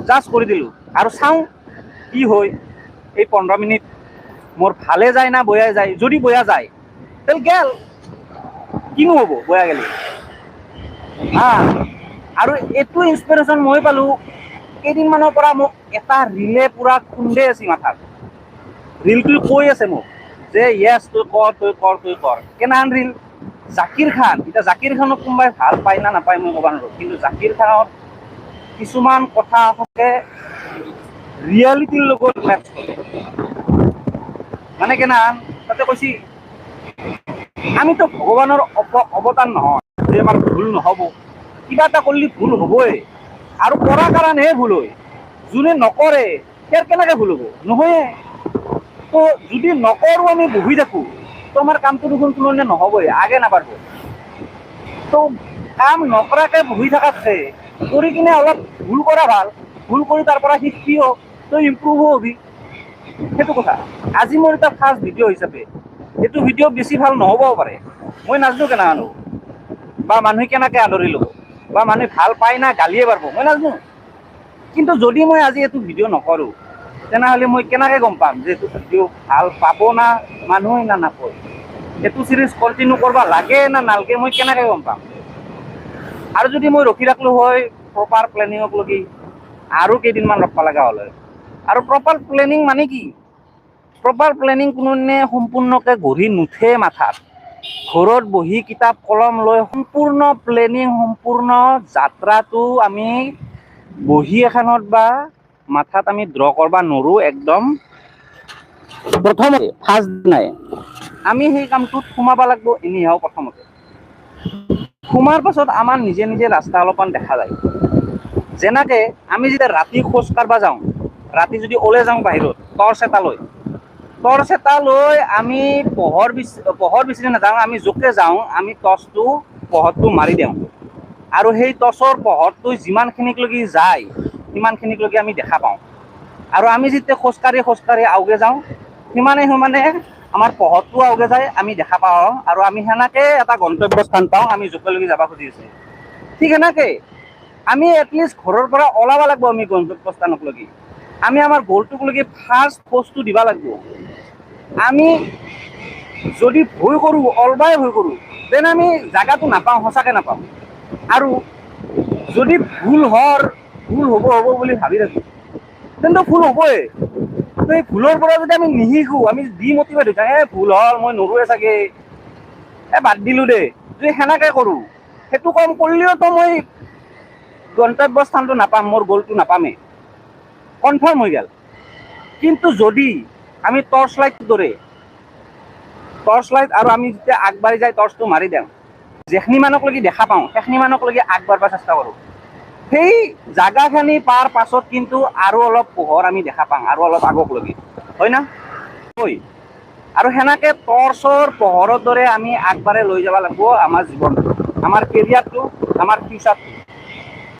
Just কৰি দিলোঁ আৰু চাওঁ কি হয় এই 15 মিনিট মোৰ ভালে যায় না বয়া যায়। যদি বয়া যায় তেল গেল, কিনো হ'ব বয়া গেলি হা। আৰু এইটো ইনস্পিৰেশ্যন মই পালোঁ কেইদিনমানৰ পৰা মোক এটা ৰিলে পুৰা খুন্দে আছে মাথাত। ৰিলটো কৈ আছে মোক যে য়েছ তই কৰ তই কৰ তই কৰ। কেনাহান ৰিল? জাকিৰ খান। এতিয়া জাকিৰ খানক কোনোবাই ভাল পায় না নাপায় মই ক'ব নোৱাৰোঁ, কিন্তু জাকিৰ খানৰ কিছুমান কথা থাকে ৰিয়েলিটিৰ লগত মেটচ কৰে। মানে কেনাহান তাতে কৈছি আমিতো ভগৱানৰ অৱতাৰ নহয় যে আমাৰ ভুল নহ'ব। কিবা এটা কৰিলে ভুল হ'বই আৰু কৰাৰ কাৰণেহে ভুল হয়। যোনে নকৰে তেওঁৰ কেনেকে ভুল হ'ব? নহয়ে। তো যদি নকৰোঁ আমি বহি থাকোঁ তো আমাৰ কামটো দেখোন কোনোদিনে নহ'বই, আগে নাবাঢ়ব। তো কাম নকৰাকে বহি থকাতছে কৰি কিনে অলপ ভুল কৰা ভাল। ভুল কৰি তাৰ পৰা শিকিও তই ইম্প্ৰুভো হবি, সেইটো কথা। আজি মোৰ এটা ফাৰ্ষ্ট ভিডিঅ' হিচাপে এইটো ভিডিঅ' বেছি ভাল নহ'বও পাৰে, মই নাজানো কেনেহেন হ'ব বা মানুহে কেনেকে আদৰি ল'ব বা মানুহে ভাল পায় না গালিয়ে পাৰিব মই নাজানো। কিন্তু যদি মই আজি এইটো ভিডিঅ' নকৰোঁ তেনেহ'লে মই কেনেকৈ গম পাম যে এইটো ভিডিঅ' ভাল পাব না মানুহে না নাপায়? এইটো চিৰিজ কণ্টিনিউ কৰিব লাগে না নালাগে মই কেনেকৈ গম পাম? আৰু যদি মই ৰখি থাকিলোঁ হয় প্ৰপাৰ প্লেনিঙক লগি আৰু কেইদিনমান ৰখিব লগা হ'ল হয়। আৰু প্ৰপাৰ প্লেনিং মানে কি? প্ৰপাৰ প্লেনিং কোনোদিনে সম্পূৰ্ণকে গঢ়ি নুঠে মাথাত। ঘৰত বহি কিতাপ কলম লৈ সম্পূৰ্ণ প্লেনিং সম্পূৰ্ণ যাত্ৰাটো আমি বহী এখনত বা মাথাত আমি ড্ৰ কৰিব নোৱাৰোঁ। একদম প্ৰথমতে ফাৰ্ষ্ট দিনাই আমি সেই কামটোত সোমাব লাগিব। এনেহাও প্ৰথমতে সোমাৰ পাছত আমাৰ নিজে নিজে ৰাস্তা অলপমান দেখা যায়। যেনেকে আমি যেতিয়া ৰাতি খোজ কাঢ়িব যাওঁ, ৰাতি যদি ওলাই যাওঁ বাহিৰত টৰ্চ এটা লৈ, টৰ্চ এটা লৈ আমি পোহৰ বিচাৰি নাযাওঁ, আমি য'তে যাওঁ আমি টৰ্চটো পোহৰটো মাৰি দিওঁ আৰু সেই টৰ্চৰ পোহৰটো যিমানখিনিলৈকে যায় সিমানখিনিলৈকে আমি দেখা পাওঁ। আৰু আমি যেতিয়া খোজকাঢ়ি আওগে যাওঁ সিমানে আমাৰ পোহৰটো আওগে যায়, আমি দেখা পাওঁ আৰু আমি সেনেকে এটা গন্তব্য স্থান পাওঁ আমি য'লৈকে যাব খুজি আছোঁ। ঠিক সেনেকে আমি এটলিষ্ট ঘৰৰ পৰা ওলাব লাগিব। আমি গন্তব্য স্থানকলৈকে আমি আমাৰ গ'লটোক লৈকে ফাৰ্ষ্ট খোজটো দিব লাগিব। আমি যদি ভুল কৰোঁ, অলবাই ভুল কৰোঁ, দেন আমি জাগাটো নাপাওঁ, সঁচাকে নাপাওঁ। আৰু যদি ভুল হ'ব বুলি ভাবি থাকোঁ তেন্তে ভুল হ'বই। এই ভুলৰ পৰা যদি আমি নিশিকোঁ, আমি ডিমটিভেট হৈ যাওঁ, ভুল হ'ল মই নৰোৱে চাগে, বাদ দিলোঁ দেই, যদি সেনেকে কৰোঁ সেইটো কাম কৰিলেওতো মই গন্তব্য স্থানটো নাপাম, মোৰ গ'লটো নাপামেই, কনফাৰ্ম হৈ গ'ল। কিন্তু যদি আমি টৰ্চ লাইট আৰু আমি যেতিয়া আগবাঢ়ি যাই টৰ্চটো মাৰি দিওঁ, যেখিনি মানুহকলৈকে দেখা পাওঁ সেইখিনি মানুহকলৈকে আগবাঢ়িব চেষ্টা কৰোঁ, সেই জাগাখিনি পাৰ পাছত কিন্তু আৰু অলপ পোহৰ আমি দেখা পাওঁ আৰু অলপ আগকলৈকে, হয় না? আৰু সেনেকে টৰ্চৰ পোহৰৰ দৰে আমি আগবাঢ়াই লৈ যাব লাগিব আমাৰ জীৱনটো, আমাৰ কেৰিয়াৰটো, আমাৰ ফিউচাৰটো।